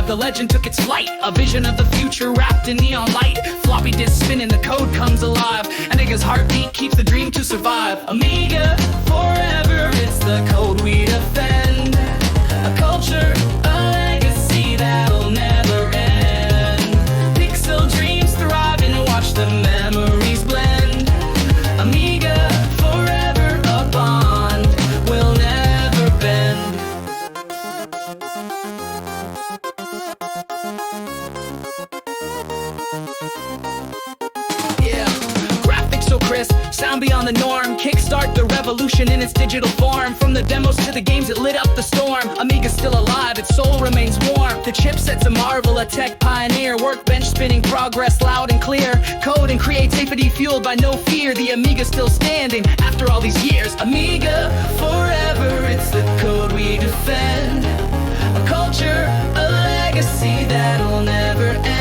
the legend took its flight. A vision of the future wrapped in neon light. Floppy disk spinning, the code comes alive. A nigga's heartbeat keeps the dream to survive. Amiga forever, it's the code we defend. A culture, a legacy that'll never end. Pixel dreams thrive and watch the memories blend. Amiga forever, a bond will never bend. Yeah, graphics so crisp, sound beyond the norm. Kickstart the revolution in its digital form. From the demos to the games, it lit up the storm. Amiga's still alive, its soul remains warm. The chipset's a marvel, a tech pioneer. Workbench spinning, progress loud and clear. Code and creativity fueled by no fear. The Amiga's still standing after all these years. Amiga forever, it's the code we defend. A culture, a legacy that'll never end.